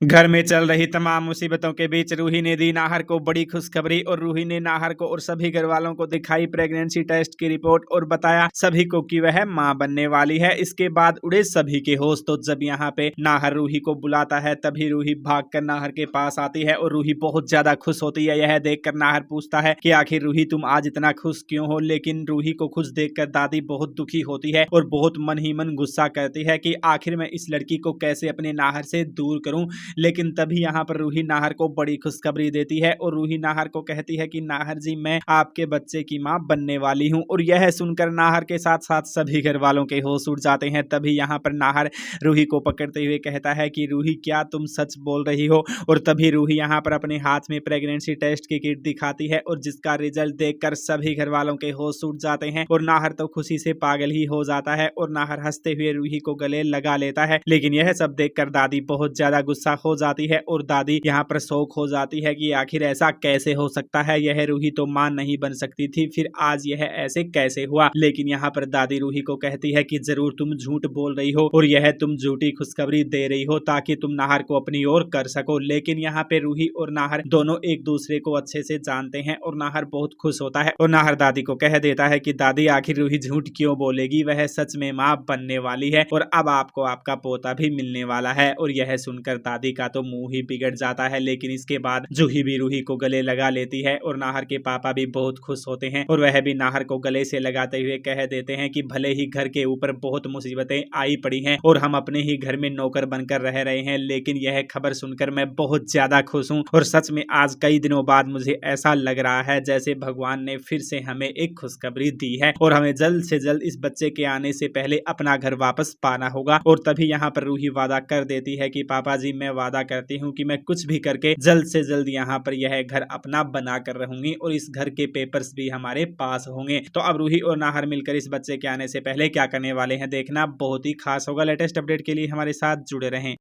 घर में चल रही तमाम मुसीबतों के बीच रूही ने दी नाहर को बड़ी खुशखबरी और रूही ने नाहर को और सभी घर वालों को दिखाई प्रेगनेंसी टेस्ट की रिपोर्ट और बताया सभी को कि वह मां बनने वाली है। इसके बाद उड़े सभी के होश। तो जब यहाँ पे नाहर रूही को बुलाता है तभी रूही भागकर नाहर के पास आती है और रूही बहुत ज्यादा खुश होती है। यह देखकर नाहर पूछता है कि आखिर रूही तुम आज इतना खुश क्यों हो। लेकिन रूही को खुश देखकर दादी बहुत दुखी होती है और बहुत मन ही मन गुस्सा करती है कि आखिर मैं इस लड़की को कैसे अपने नाहर से दूर करूं। लेकिन तभी यहाँ पर रूही नाहर को बड़ी खुशखबरी देती है और रूही नाहर को कहती है कि नाहर जी मैं आपके बच्चे की मां बनने वाली हूं। और यह सुनकर नाहर के साथ साथ सभी घर वालों के होश उड़ जाते हैं। तभी यहाँ पर नाहर रूही को पकड़ते हुए कहता है कि रूही क्या तुम सच बोल रही हो। और तभी रूही यहाँ पर अपने हाथ में प्रेगनेंसी टेस्ट की किट दिखाती है और जिसका रिजल्ट देखकर सभी घर वालों के होश उड़ जाते हैं और नाहर तो खुशी से पागल ही हो जाता है और नाहर हंसते हुए रूही को गले लगा लेता है। लेकिन यह सब देखकर दादी बहुत ज्यादा गुस्सा हो जाती है और दादी यहाँ पर शौक हो जाती है कि आखिर ऐसा कैसे हो सकता है, यह रूही तो मां नहीं बन सकती थी, फिर आज यह ऐसे कैसे हुआ। लेकिन यहाँ पर दादी रूही को कहती है कि जरूर तुम झूठ बोल रही हो और यह तुम झूठी खुशखबरी दे रही हो ताकि तुम नाहर को अपनी ओर कर सको। लेकिन यहाँ पे रूही और नाहर दोनों एक दूसरे को अच्छे से जानते हैं और नाहर बहुत खुश होता है और नाहर दादी को कह देता है कि दादी आखिर रूही झूठ क्यों बोलेगी, वह सच में मां बनने वाली है और अब आपको आपका पोता भी मिलने वाला है। और यह सुनकर दादी का तो मुंह ही बिगड़ जाता है। लेकिन इसके बाद जूही भी रूही को गले लगा लेती है और नाहर के पापा भी बहुत खुश होते हैं और वह भी नाहर को गले से लगाते हुए कह देते हैं कि भले ही घर के ऊपर बहुत मुसीबतें आई पड़ी हैं और हम अपने ही घर में नौकर बनकर रह रहे हैं, लेकिन यह खबर सुनकर मैं बहुत ज्यादा खुश हूँ और सच में आज कई दिनों बाद मुझे ऐसा लग रहा है जैसे भगवान ने फिर से हमें एक खुशखबरी दी है और हमें जल्द से जल्द इस बच्चे के आने से पहले अपना घर वापस पाना होगा। और तभी यहाँ पर रूही वादा कर देती है कि पापा जी मैं वादा करती हूँ कि मैं कुछ भी करके जल्द से जल्द यहाँ पर यह घर अपना बना कर रहूंगी और इस घर के पेपर्स भी हमारे पास होंगे। तो अब रूही और नाहर मिलकर इस बच्चे के आने से पहले क्या करने वाले हैं देखना बहुत ही खास होगा। लेटेस्ट अपडेट के लिए हमारे साथ जुड़े रहें।